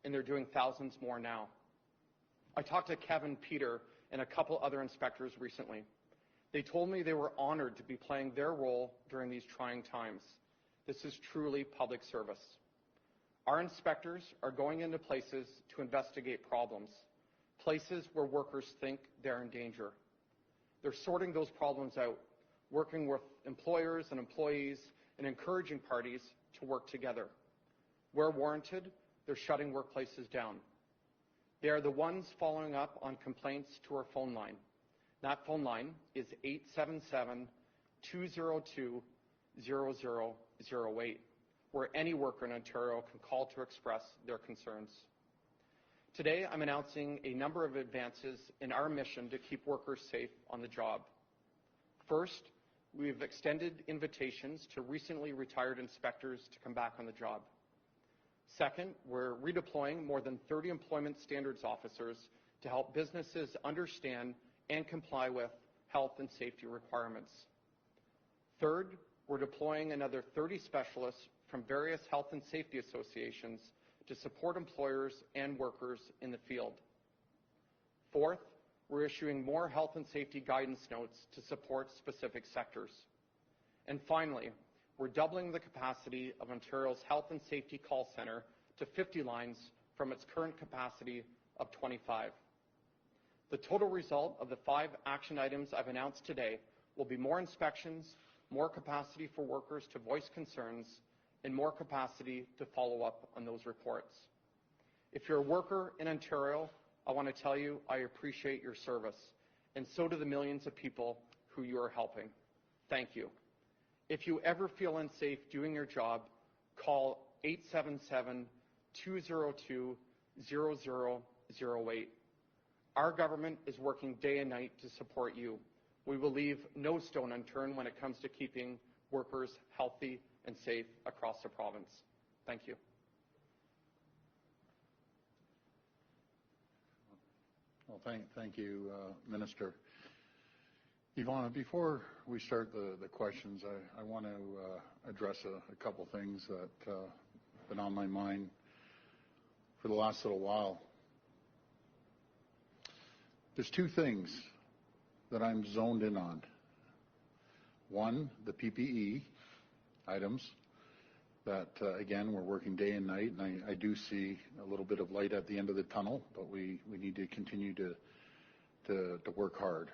and they're doing thousands more now. I talked to Kevin, Peter, and a couple other inspectors recently. They told me they were honored to be playing their role during these trying times. This is truly public service. Our inspectors are going into places to investigate problems, places where workers think they're in danger. They're sorting those problems out, working with employers and employees and encouraging parties to work together. Where warranted, they're shutting workplaces down. They are the ones following up on complaints to our phone line. That phone line is 877-202-0008, where any worker in Ontario can call to express their concerns. Today, I'm announcing a number of advances in our mission to keep workers safe on the job. First, we've extended invitations to recently retired inspectors to come back on the job. Second, we're redeploying more than 30 employment standards officers to help businesses understand and comply with health and safety requirements. Third, we're deploying another 30 specialists from various health and safety associations to support employers and workers in the field. Fourth, we're issuing more health and safety guidance notes to support specific sectors. And finally, we're doubling the capacity of Ontario's Health and Safety Call Centre to 50 lines from its current capacity of 25. The total result of the 5 action items I've announced today will be more inspections, more capacity for workers to voice concerns, and more capacity to follow up on those reports. If you're a worker in Ontario, I want to tell you I appreciate your service, and so do the millions of people who you are helping. Thank you. If you ever feel unsafe doing your job, call 877-202-0008. Our government is working day and night to support you. We will leave no stone unturned when it comes to keeping workers healthy and safe across the province. Thank you. Well, thank you, Minister. Ivana, before we start the questions, I want to address a couple things that have been on my mind for the last little while. There's 2 things that I'm zoned in on. One, the PPE items that, again, we're working day and night, and I do see a little bit of light at the end of the tunnel, but we need to continue to work hard.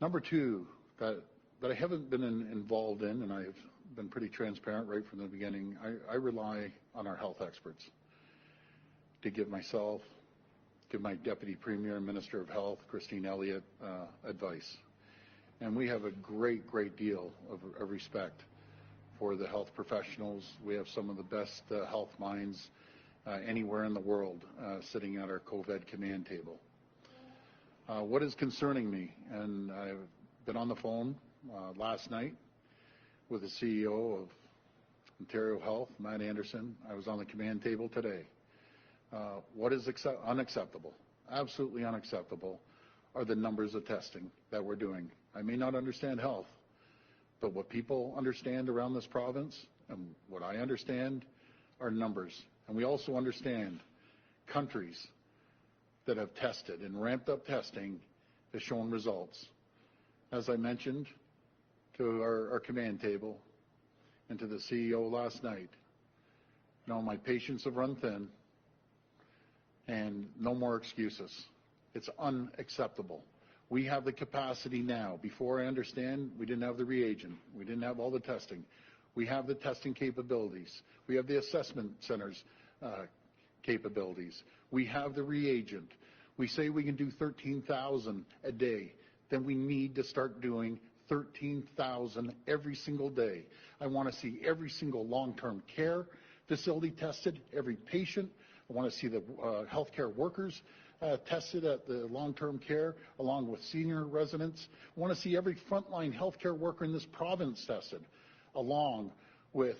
Number 2, that I haven't been involved in, and I've been pretty transparent right from the beginning, I rely on our health experts to give my Deputy Premier and Minister of Health, Christine Elliott, advice. And we have a great deal of respect for the health professionals. We have some of the best health minds anywhere in the world sitting at our COVID command table. What is concerning me, and I've been on the phone last night with the CEO of Ontario Health, Matt Anderson. I was on the command table today. What is unacceptable, absolutely unacceptable, are the numbers of testing that we're doing. I may not understand health, but what people understand around this province and what I understand are numbers. And we also understand countries that have tested and ramped up testing has shown results. As I mentioned to our command table and to the CEO last night, my patients have run thin, and no more excuses. It's unacceptable. We have the capacity now. Before, I understand, we didn't have the reagent. We didn't have all the testing. We have the testing capabilities. We have the assessment centers capabilities. We have the reagent. We say we can do 13,000 a day. Then we need to start doing 13,000 every single day. I want to see every single long-term care facility tested, every patient. I want to see the healthcare workers tested at the long-term care, along with senior residents. I want to see every frontline healthcare worker in this province tested, along with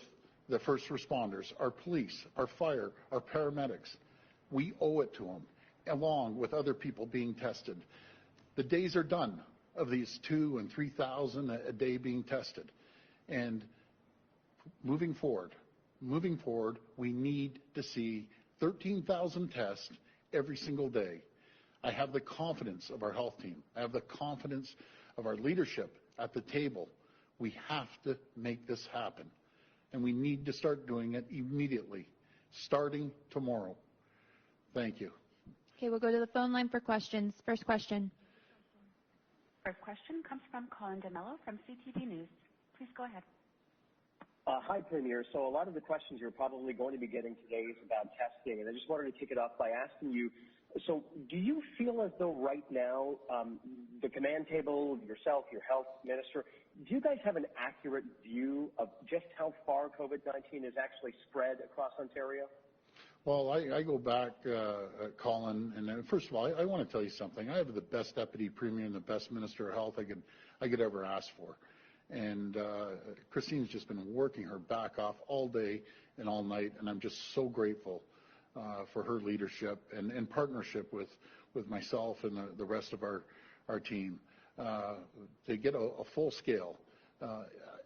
the first responders, our police, our fire, our paramedics. We owe it to them, along with other people being tested. The days are done of these 2,000 and 3,000 a day being tested. And moving forward, we need to see 13,000 tests every single day. I have the confidence of our health team. I have the confidence of our leadership at the table. We have to make this happen, and we need to start doing it immediately, starting tomorrow. Thank you. Okay, we'll go to the phone line for questions. First question. First question comes from Colin DeMello from CTV News. Please go ahead. Hi, Premier. So a lot of the questions you're probably going to be getting today is about testing, and I just wanted to kick it off by asking you, so do you feel as though right now the command table, yourself, your health minister, do you guys have an accurate view of just how far COVID-19 is actually spread across Ontario? Well, I go back, Colin, and first of all, I want to tell you something. I have the best deputy premier and the best minister of health I could ever ask for. And Christine's just been working her back off all day and all night, and I'm just so grateful for her leadership and partnership with myself and the rest of our team. To get a full scale,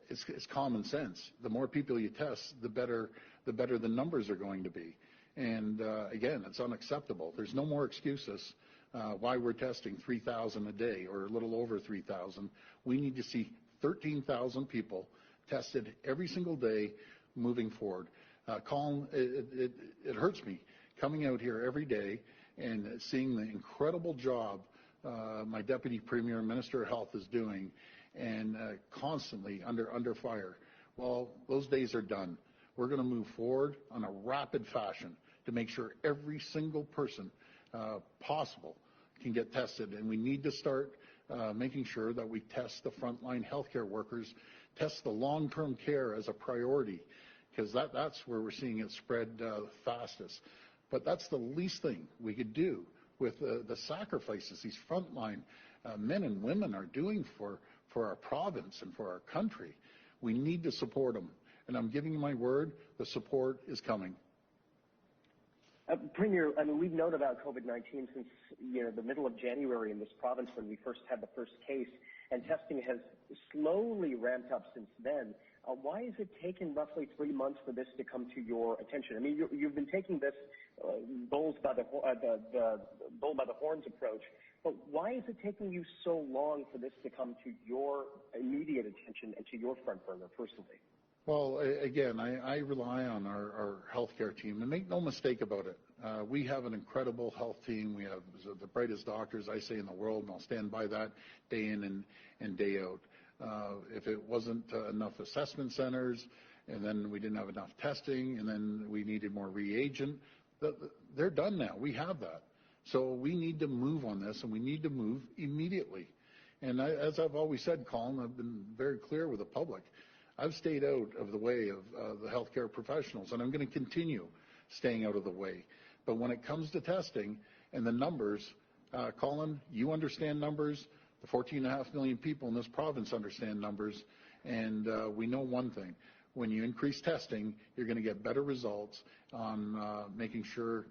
it's common sense. The more people you test, the better the numbers are going to be. And again, it's unacceptable. There's no more excuses why we're testing 3,000 a day or a little over 3,000. We need to see 13,000 people tested every single day moving forward. Colin, it hurts me coming out here every day and seeing the incredible job my Deputy Premier and Minister of Health is doing, and constantly under fire. Well, those days are done. We're going to move forward on a rapid fashion to make sure every single person possible can get tested, and we need to start making sure that we test the frontline healthcare workers, test the long-term care as a priority, because that's where we're seeing it spread fastest. But that's the least thing we could do with the sacrifices these frontline men and women are doing for our province and for our country. We need to support them, and I'm giving you my word, the support is coming. Premier, I mean, we've known about COVID-19 since the middle of January in this province when we first had the first case, and testing has slowly ramped up since then. Why has it taken roughly 3 months for this to come to your attention? I mean, you've been taking this bull by the horns approach, but why is it taking you so long for this to come to your immediate attention and to your front burner personally? Well, again, I rely on our healthcare team, and make no mistake about it. We have an incredible health team. We have the brightest doctors, I say, in the world, and I'll stand by that day in and day out. If it wasn't enough assessment centers, and then we didn't have enough testing, and then we needed more reagent, they're done now. We have that. So we need to move on this, and we need to move immediately. And as I've always said, Colin, I've been very clear with the public. I've stayed out of the way of the healthcare professionals, and I'm going to continue staying out of the way. But when it comes to testing and the numbers, Colin, you understand numbers. The 14.5 million people in this province understand numbers, and we know one thing. When you increase testing, you're going to get better results on making sure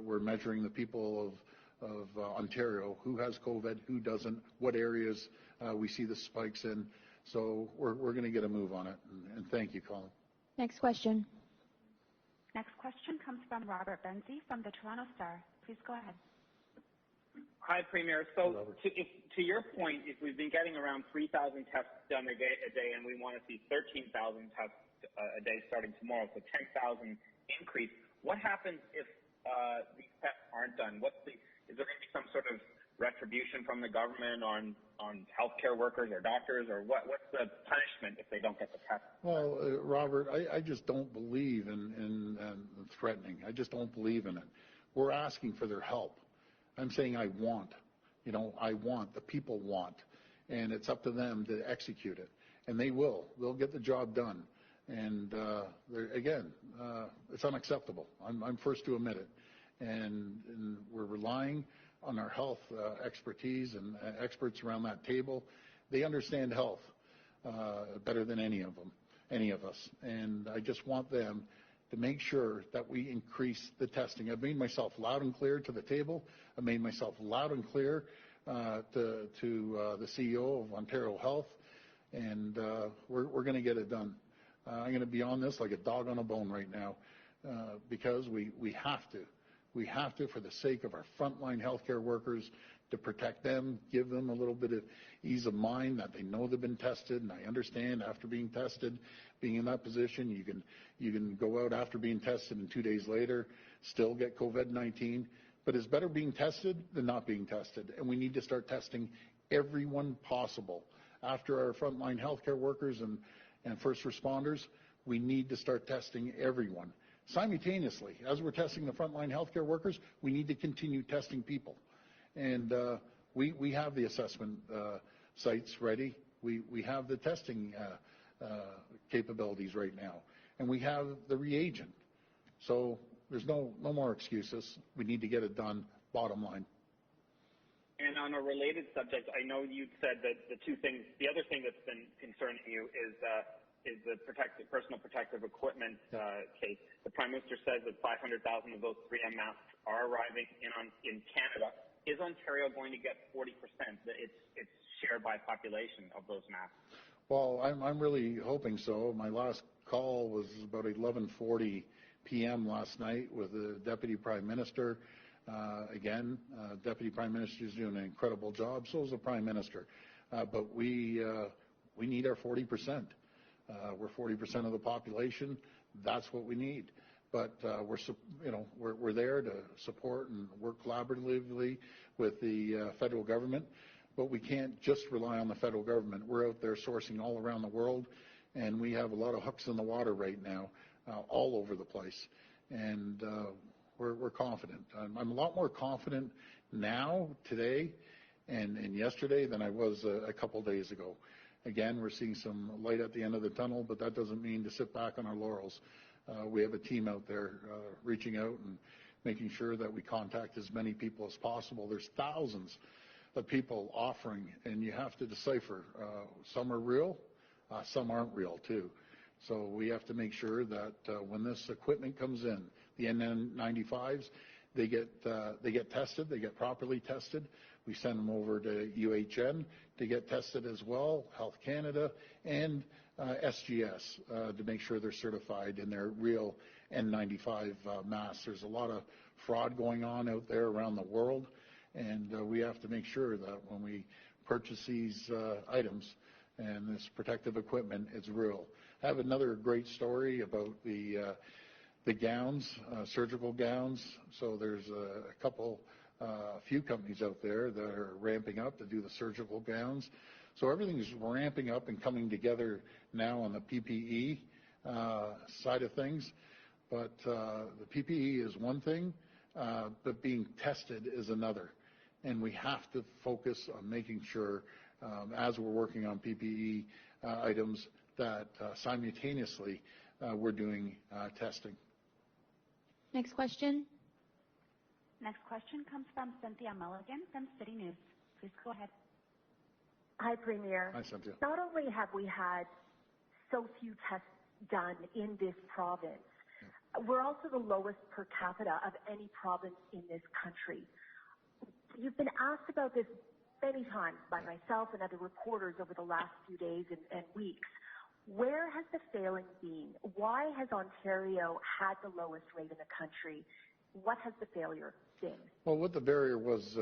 we're measuring the people of Ontario, who has COVID, who doesn't, what areas we see the spikes in. So we're going to get a move on it, and thank you, Colin. Next question. Next question comes from Robert Benzie from the Toronto Star. Please go ahead. Hi, Premier. So to your point, if we've been getting around 3,000 tests done a day and we want to see 13,000 tests a day starting tomorrow, so 10,000 increase, what happens if these tests aren't done? Is there going to be some sort of retribution from the government on healthcare workers or doctors, or what's the punishment if they don't get the test? Well, Robert, I just don't believe in threatening. I just don't believe in it. We're asking for their help. I'm saying I want. The people want, and it's up to them to execute it, and they will. They'll get the job done, and again, it's unacceptable. I'm first to admit it, and we're relying on our health expertise and experts around that table. They understand health better than any of us. And I just want them to make sure that we increase the testing. I've made myself loud and clear to the table. I made myself loud and clear to the CEO of Ontario Health, and we're going to get it done. I'm going to be on this like a dog on a bone right now. because we have to. We have to, for the sake of our frontline healthcare workers, to protect them, give them a little bit of ease of mind that they know they've been tested. And I understand after being tested, being in that position, you can go out after being tested and 2 days later still get COVID-19. But it's better being tested than not being tested. And we need to start testing everyone possible. After our frontline healthcare workers and first responders, we need to start testing everyone. Simultaneously, as we're testing the frontline healthcare workers, we need to continue testing people. And we have the assessment sites ready. We have the testing capabilities right now. And we have the reagent. So there's no more excuses. We need to get it done, bottom line. And on a related subject, I know you said that the other thing that's been concerning you is the personal protective equipment case. The Prime Minister says that 500,000 of those 3M masks are arriving in Canada. Is Ontario going to get 40%? Its share by population of those masks? Well, I'm really hoping so. My last call was about 11:40 p.m. last night with the Deputy Prime Minister. Deputy Prime Minister is doing an incredible job. So is the Prime Minister. But we need our 40%. We're 40% of the population. That's what we need. But we're there to support and work collaboratively with the federal government. But we can't just rely on the federal government. We're out there sourcing all around the world, and we have a lot of hooks in the water right now, all over the place. And we're confident. I'm a lot more confident now, today, and yesterday than I was a couple days ago. Again, we're seeing some light at the end of the tunnel, but that doesn't mean to sit back on our laurels. We have a team out there reaching out and making sure that we contact as many people as possible. There's thousands of people offering, and you have to decipher. Some are real, some aren't real too. So we have to make sure that when this equipment comes in, the N95s, they get tested, they get properly tested. We send them over to UHN to get tested as well, Health Canada, and SGS to make sure they're certified in their real N95 masks. There's a lot of fraud going on out there around the world, and we have to make sure that when we purchase these items and this protective equipment, it's real. I have another great story about the gowns, surgical gowns. So there's a few companies out there that are ramping up to do the surgical gowns. So everything's ramping up and coming together now on the PPE side of things. But the PPE is one thing, but being tested is another. And we have to focus on making sure, as we're working on PPE items, that simultaneously we're doing testing. Next question. Next question comes from Cynthia Mulligan from City News. Please go ahead. Hi, Premier. Hi, Cynthia. Not only have we had so few tests done in this province, we're also the lowest per capita of any province in this country. You've been asked about this many times by myself and other reporters over the last few days and weeks. Where has the failing been? Why has Ontario had the lowest rate in the country? What has the failure been? Well, what the barrier was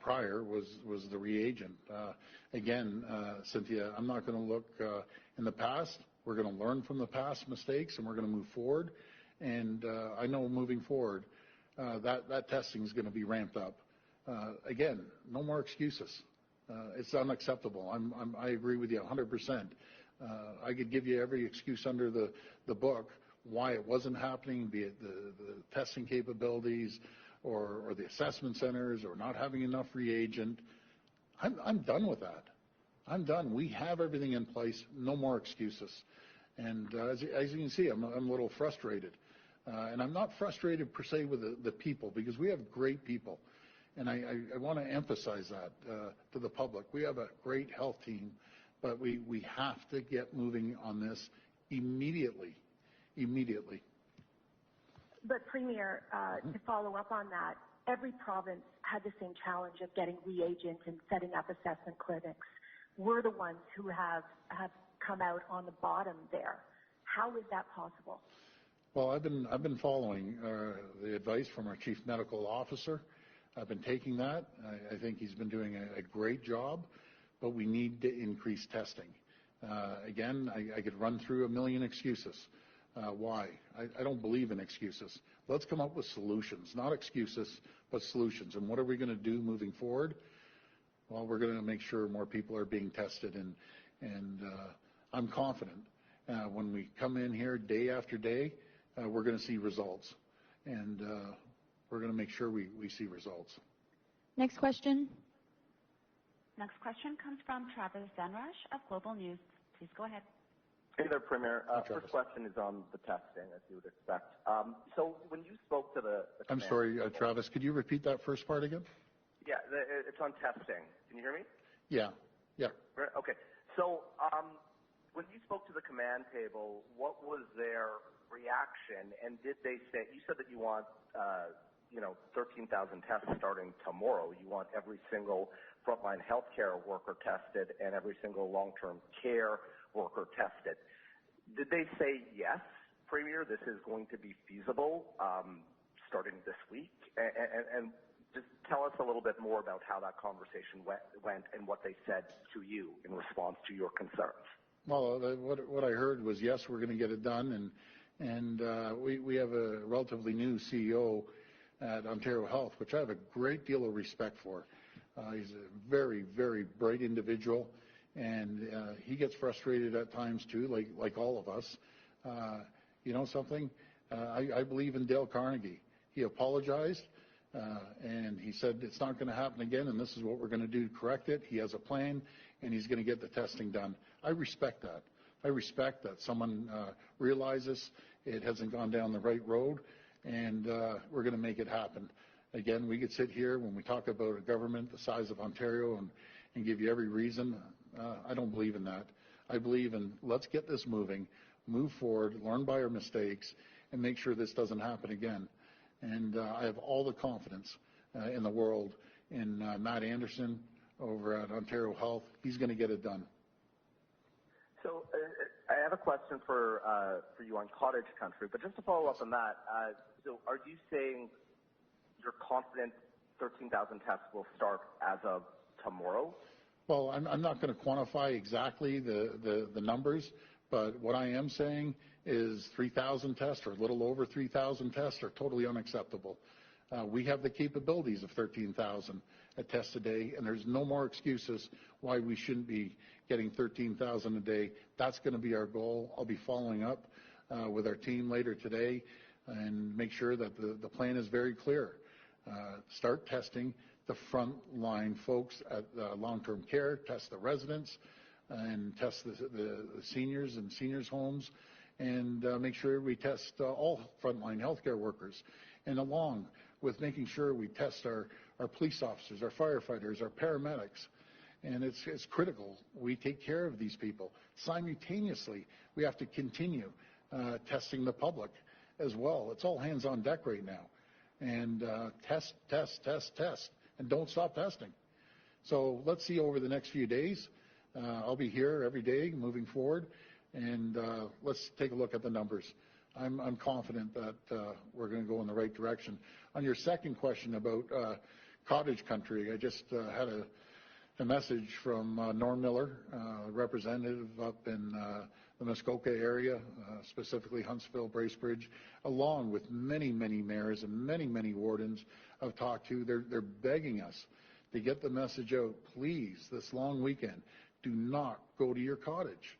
prior was the reagent. Again, Cynthia, I'm not going to look in the past. We're going to learn from the past mistakes, and we're going to move forward. And I know moving forward, that testing is going to be ramped up. Again, no more excuses. It's unacceptable. I agree with you 100%. I could give you every excuse under the book why it wasn't happening, be it the testing capabilities or the assessment centers or not having enough reagent. I'm done with that. I'm done. We have everything in place. No more excuses. And as you can see, I'm a little frustrated. And I'm not frustrated per se with the people, because we have great people. And I want to emphasize that to the public. We have a great health team, but we have to get moving on this immediately. But Premier, to follow up on that, every province had the same challenge of getting reagents and setting up assessment clinics. We're the ones who have come out on the bottom there. How is that possible? Well, I've been following the advice from our chief medical officer. I've been taking that. I think he's been doing a great job, but we need to increase testing. Again, I could run through a million excuses. Why? I don't believe in excuses. Let's come up with solutions, not excuses, but solutions. And what are we going to do moving forward? Well, we're going to make sure more people are being tested, and I'm confident when we come in here day after day, we're going to see results, and we're going to make sure we see results. Next question. Next question comes from Travis Zenrush of Global News. Please go ahead. Hey there, Premier. Hi, first question is on the testing, as you would expect. So when you spoke to the I'm sorry, Travis, could you repeat that first part again? Yeah, it's on testing. Can you hear me? Yeah. Right, okay. So when you spoke to the command table, what was their reaction? And did they say, you said that you want 13,000 tests starting tomorrow. You want every single frontline healthcare worker tested and every single long-term care worker tested. Did they say, yes, Premier, this is going to be feasible starting this week? And just tell us a little bit more about how that conversation went and what they said to you in response to your concerns. Well, what I heard was, yes, we're going to get it done. And we have a relatively new CEO at Ontario Health, which I have a great deal of respect for. He's a very, very bright individual, and he gets frustrated at times too, like all of us. You know something? I believe in Dale Carnegie. He apologized, and he said it's not going to happen again, and this is what we're going to do to correct it. He has a plan, and he's going to get the testing done. I respect that. I respect that someone realizes it hasn't gone down the right road, and we're going to make it happen. Again, we could sit here when we talk about a government the size of Ontario and give you every reason. I don't believe in that. I believe in let's get this moving, move forward, learn by our mistakes, and make sure this doesn't happen again. And I have all the confidence in the world in Matt Anderson over at Ontario Health. He's going to get it done. So I have a question for you on cottage country, but just to follow up on that, so are you saying you're confident 13,000 tests will start as of tomorrow? Well, I'm not going to quantify exactly the numbers, but what I am saying is 3,000 tests or a little over 3,000 tests are totally unacceptable. We have the capabilities of 13,000 tests a day, and there's no more excuses why we shouldn't be getting 13,000 a day. That's going to be our goal. I'll be following up with our team later today and make sure that the plan is very clear. Start testing the front-line folks at long-term care, test the residents, and test the seniors and seniors' homes, and make sure we test all front-line healthcare workers. And along with making sure we test our police officers, our firefighters, our paramedics. And it's critical we take care of these people. Simultaneously, we have to continue testing the public as well. It's all hands on deck right now. And test, and don't stop testing. So let's see over the next few days. I'll be here every day moving forward, and let's take a look at the numbers. I'm confident that we're going to go in the right direction. On your second question about cottage country, I just had a message from Norm Miller, representative up in the Muskoka area, specifically Huntsville, Bracebridge, along with many, many mayors and many, many wardens I've talked to. They're begging us to get the message out. Please, this long weekend, do not go to your cottage.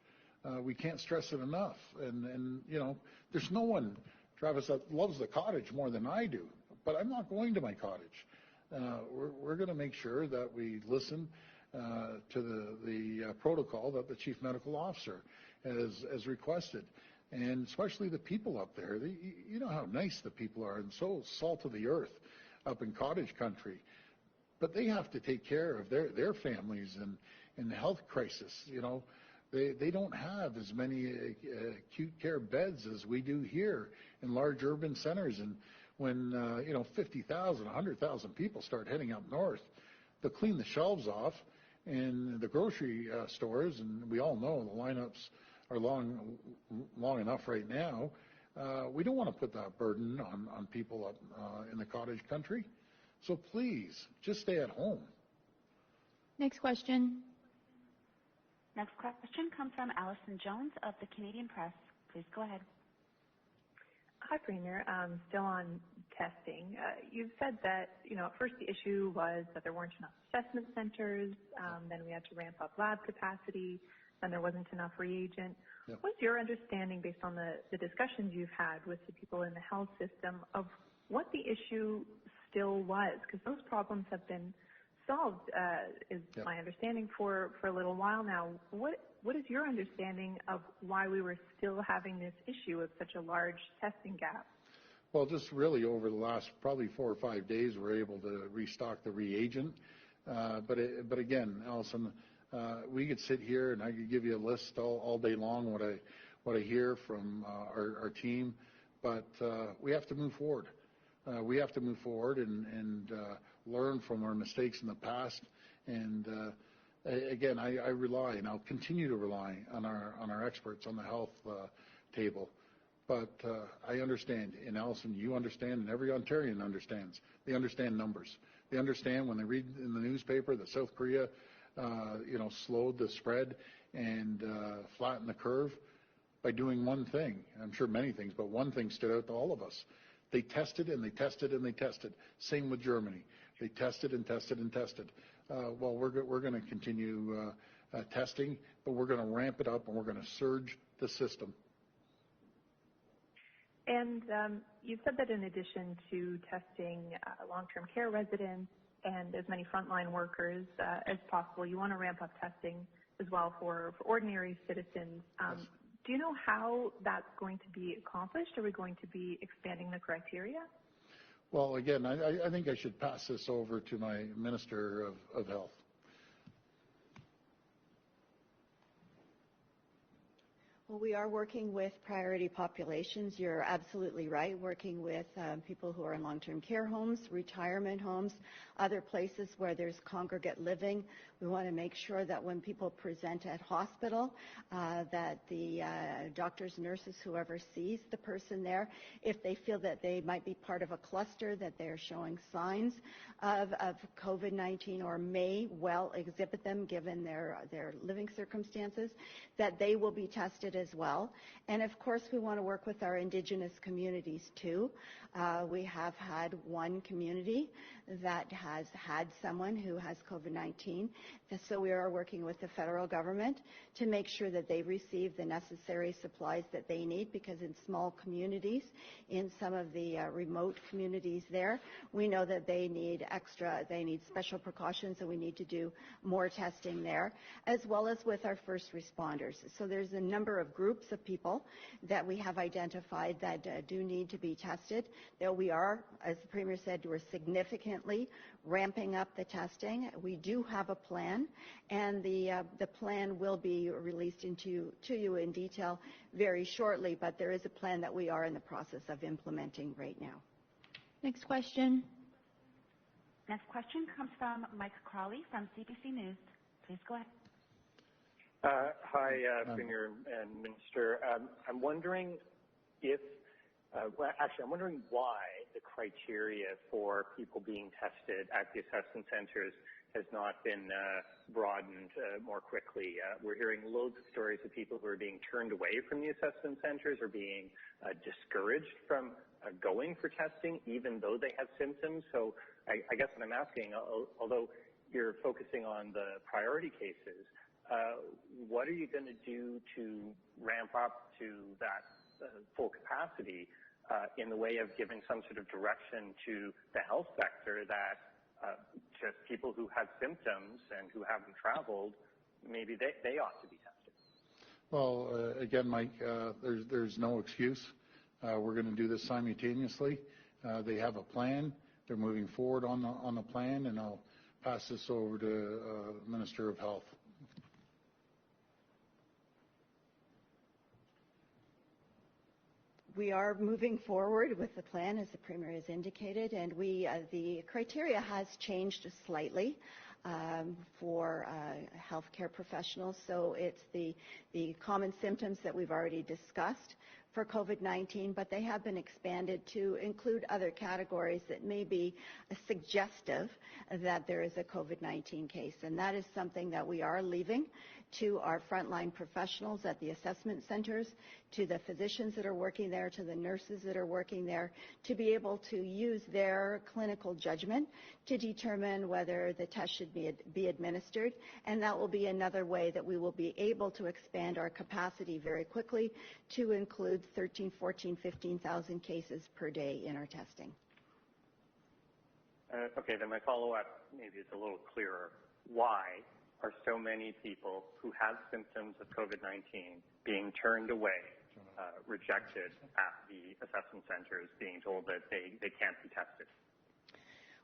We can't stress it enough. And you know, there's no one, Travis, that loves the cottage more than I do, but I'm not going to my cottage. We're going to make sure that we listen to the protocol that the chief medical officer has requested, and especially the people up there. You know how nice the people are and so salt of the earth up in cottage country, but they have to take care of their families and in the health crisis. You know, they don't have as many acute care beds as we do here in large urban centers. And when 50,000, 100,000 people start heading up north, they'll clean the shelves off in the grocery stores, and we all know the lineups are long enough right now. We don't want to put that burden on people up in the cottage country. So please, just stay at home. Next question. Next question comes from Allison Jones of the Canadian Press. Please go ahead. Hi, Premier. Still on testing. You've said that, at first the issue was that there weren't enough assessment centers, then we had to ramp up lab capacity, and there wasn't enough reagent. Yep. What's your understanding, based on the discussions you've had with the people in the health system, of what the issue still was? Because those problems have been solved, is Yep. my understanding, for a little while now. What is your understanding of why we were still having this issue of such a large testing gap? Well, just really over the last probably 4 or 5 days, we're able to restock the reagent. But again, Allison, we could sit here and I could give you a list all day long what I hear from our team, but we have to move forward. We have to move forward and learn from our mistakes in the past. And again, I rely, and I'll continue to rely on our experts on the health table. But I understand, and Allison, you understand, and every Ontarian understands. They understand numbers. They understand when they read in the newspaper that South Korea, slowed the spread and flattened the curve by doing one thing. I'm sure many things, but one thing stood out to all of us. They tested and they tested and they tested. Same with Germany. They tested and tested and tested. Well, we're going to continue testing, but we're going to ramp it up and we're going to surge the system. And you said that in addition to testing long-term care residents and as many frontline workers as possible, you want to ramp up testing as well for ordinary citizens. Yes. Do you know how that's going to be accomplished? Are we going to be expanding the criteria? Well, again, I think I should pass this over to my Minister of Health. Well, we are working with priority populations. You're absolutely right, working with people who are in long-term care homes, retirement homes, other places where there's congregate living. We want to make sure that when people present at hospital, that the doctors, nurses, whoever sees the person there, if they feel that they might be part of a cluster, that they're showing signs of COVID-19 or may well exhibit them given their living circumstances, that they will be tested as well. And of course, we want to work with our Indigenous communities too. We have had one community that has had someone who has COVID-19. So we are working with the federal government to make sure that they receive the necessary supplies that they need, because in small communities, in some of the remote communities there, we know that they need special precautions, and we need to do more testing there, as well as with our first responders. So there's a number of groups of people that we have identified that do need to be tested. Though we are, as the Premier said, we're significantly ramping up the testing. We do have a plan, and the plan will be released to you in detail very shortly, but there is a plan that we are in the process of implementing right now. Next question. Next question comes from Mike Crawley from CBC News. Please go ahead. Hi, Premier and Minister. I'm wondering I'm wondering why the criteria for people being tested at the assessment centers has not been broadened more quickly. We're hearing loads of stories of people who are being turned away from the assessment centers or being discouraged from going for testing, even though they have symptoms. So I guess what I'm asking, although you're focusing on the priority cases, what are you going to do to ramp up to that full capacity in the way of giving some sort of direction to the health sector that just people who have symptoms and who haven't traveled, maybe they ought to be tested? Well, again, Mike, there's no excuse. We're going to do this simultaneously. They have a plan. They're moving forward on the plan, and I'll pass this over to Minister of Health. We are moving forward with the plan, as the Premier has indicated, and the criteria has changed slightly for healthcare professionals. So it's the common symptoms that we've already discussed for COVID-19, but they have been expanded to include other categories that may be suggestive that there is a COVID-19 case. And that is something that we are leaving to our frontline professionals at the assessment centers, to the physicians that are working there, to the nurses that are working there, to be able to use their clinical judgment to determine whether the test should be administered. And that will be another way that we will be able to expand our capacity very quickly to include 13, 14, 15,000 cases per day in our testing. Okay, then my follow-up maybe is a little clearer. Why are so many people who have symptoms of COVID-19 being turned away, rejected at the assessment centers, being told that they can't be tested?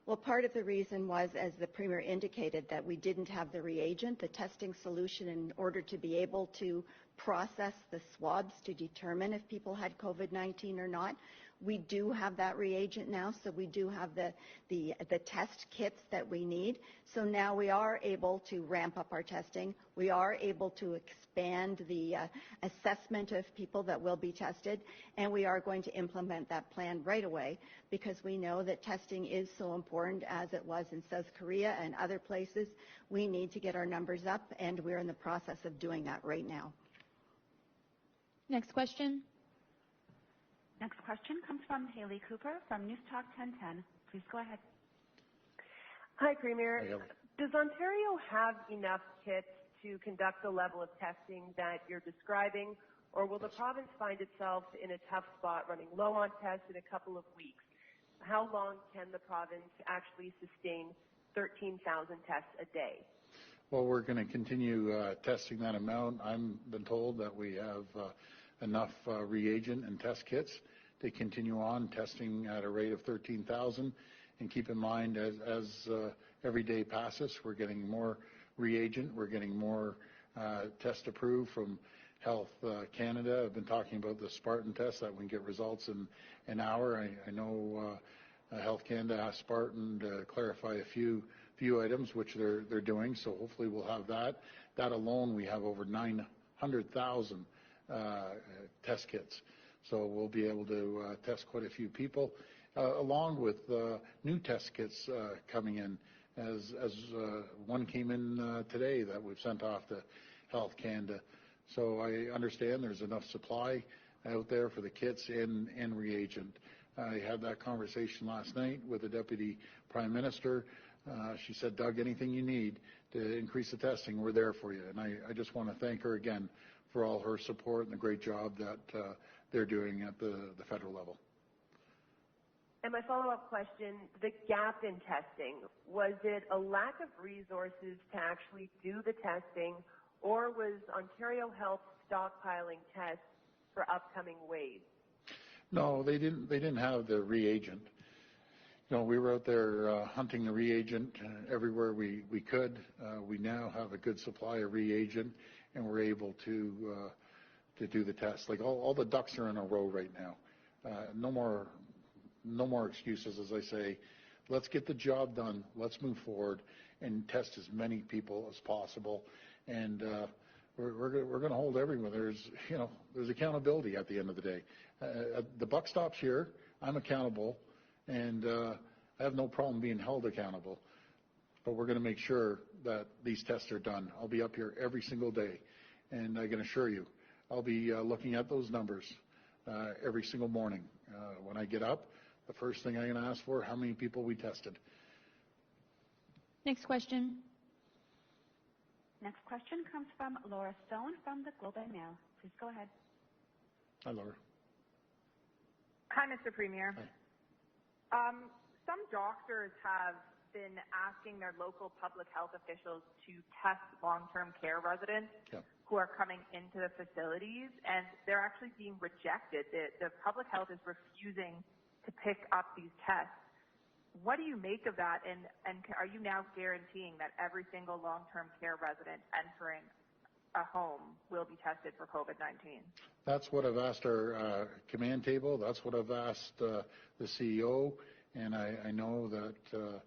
Well, part of the reason was, as the Premier indicated, that we didn't have the reagent, the testing solution, in order to be able to process the swabs to determine if people had COVID-19 or not. We do have that reagent now, so we do have the test kits that we need. So now we are able to ramp up our testing. We are able to expand the assessment of people that will be tested, and we are going to implement that plan right away because we know that testing is so important as it was in South Korea and other places. We need to get our numbers up, and we're in the process of doing that right now. Next question. Next question comes from Haley Cooper from News Talk 1010. Please go ahead. Hi, Premier. Does Ontario have enough kits to conduct the level of testing that you're describing, or will the province find itself in a tough spot running low on tests in a couple of weeks? How long can the province actually sustain 13,000 tests a day? Well, we're going to continue testing that amount. I've been told that we have enough reagent and test kits to continue on testing at a rate of 13,000. And keep in mind, as every day passes, we're getting more reagent, we're getting more test approved from Health Canada. I've been talking about the Spartan test that we can get results in an hour. I know Health Canada asked Spartan to clarify a few items, which they're doing, so hopefully we'll have that. That alone, we have over 900,000 test kits. So we'll be able to test quite a few people, along with new test kits coming in, as one came in today that we've sent off to Health Canada. So I understand there's enough supply out there for the kits and reagent. I had that conversation last night with the Deputy Prime Minister. She said, Doug, anything you need to increase the testing, we're there for you. And I just want to thank her again for all her support and the great job that they're doing at the federal level. And my follow-up question, the gap in testing, was it a lack of resources to actually do the testing, or was Ontario Health stockpiling tests for upcoming waves? No, they didn't have the reagent. You know, we were out there hunting the reagent everywhere we could. We now have a good supply of reagent, and we're able to do the test. Like all the ducks are in a row right now. No more excuses, as I say. Let's get the job done. Let's move forward and test as many people as possible. And we're going to hold everyone. There's accountability at the end of the day. The buck stops here. I'm accountable, and I have no problem being held accountable. But we're going to make sure that these tests are done. I'll be up here every single day, and I can assure you, I'll be looking at those numbers every single morning. When I get up, the first thing I'm going to ask for, how many people we tested. Next question. Next question comes from Laura Stone from the Globe and Mail. Please go ahead. Hi, Laura. Hi, Mr. Premier. Hi. Some doctors have been asking their local public health officials to test long-term care residents who are coming into the facilities, and they're actually being rejected. The public health is refusing to pick up these tests. What do you make of that, and are you now guaranteeing that every single long-term care resident entering a home will be tested for COVID-19? That's what I've asked our command table. That's what I've asked the CEO, and I know that the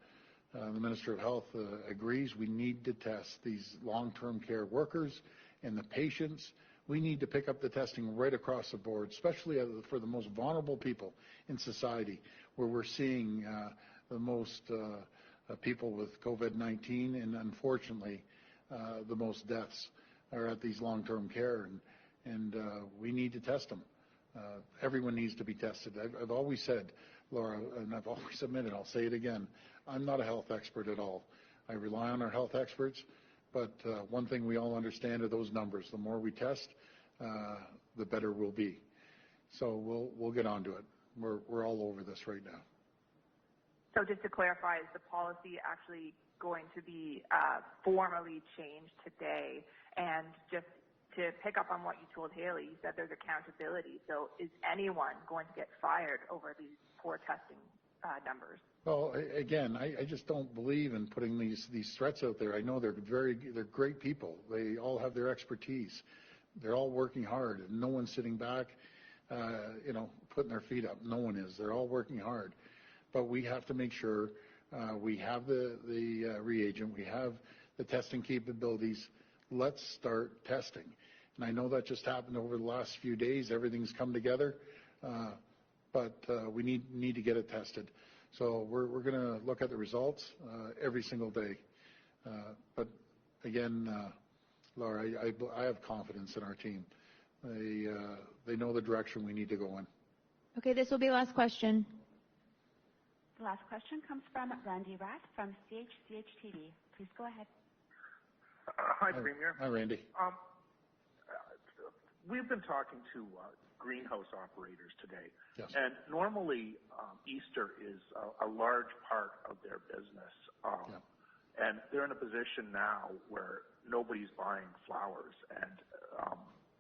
Minister of Health agrees we need to test these long-term care workers and the patients. We need to pick up the testing right across the board, especially for the most vulnerable people in society, where we're seeing the most people with COVID-19, and unfortunately, the most deaths are at these long-term care, and we need to test them. Everyone needs to be tested. I've always said, Laura, and I've always admitted, I'll say it again, I'm not a health expert at all. I rely on our health experts, but one thing we all understand are those numbers. The more we test, the better we'll be. So we'll get onto it. We're all over this right now. So just to clarify, is the policy actually going to be formally changed today? And just to pick up on what you told Haley, you said there's accountability. So is anyone going to get fired over these poor testing numbers? Well, again, I just don't believe in putting these threats out there. I know they're great people. They all have their expertise. They're all working hard, and no one's sitting back, putting their feet up. No one is. They're all working hard. But we have to make sure we have the reagent, we have the testing capabilities. Let's start testing. And I know that just happened over the last few days. Everything's come together, but we need to get it tested. So we're going to look at the results every single day. But again, Laura, I have confidence in our team. They know the direction we need to go in. Okay, this will be the last question. The last question comes from Randy Rath from CHCH-TV. Please go ahead. Hi, Premier. Hi, Randy. We've been talking to greenhouse operators today, yes. And normally Easter is a large part of their business, and they're in a position now where nobody's buying flowers, and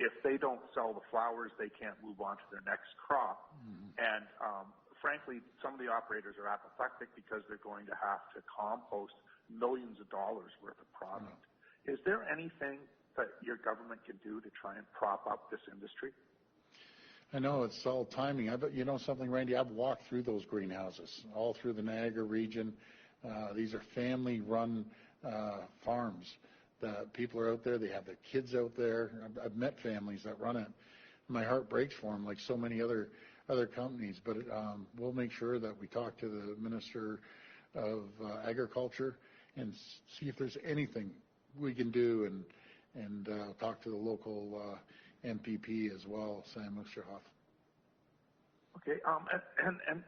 if they don't sell the flowers, they can't move on to their next crop, and frankly, some of the operators are apathetic because they're going to have to compost millions of dollars worth of product. Is there anything that your government can do to try and prop up this industry? I know it's all timing. You know something, Randy? I've walked through those greenhouses all through the Niagara region. These are family-run farms. The people are out there. They have their kids out there. I've met families that run it. My heart breaks for them, like so many other companies. But we'll make sure that we talk to the Minister of Agriculture and see if there's anything we can do, and talk to the local MPP as well, Sam Musherhoff. Okay, and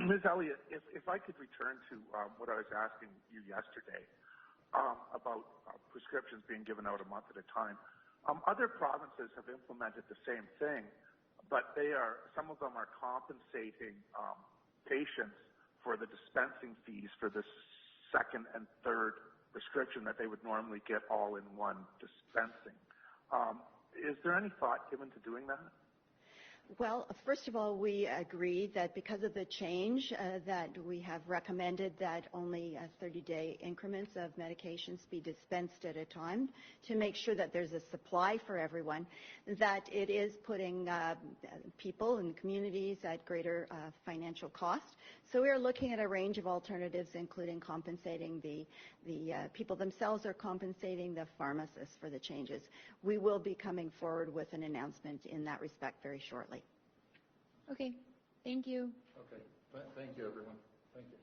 Ms. Elliott, if I could return to what I was asking you yesterday about prescriptions being given out a month at a time. Other provinces have implemented the same thing, but some of them are compensating patients for the dispensing fees for the second and third prescription that they would normally get all in one dispensing. Is there any thought given to doing that? Well, first of all, we agree that because of the change that we have recommended that only 30-day increments of medications be dispensed at a time to make sure that there's a supply for everyone, that it is putting people and communities at greater financial cost. So we are looking at a range of alternatives, including compensating the people themselves, or compensating the pharmacists for the changes. We will be coming forward with an announcement in that respect very shortly. Okay, thank you. Okay, thank you, everyone. Thank you.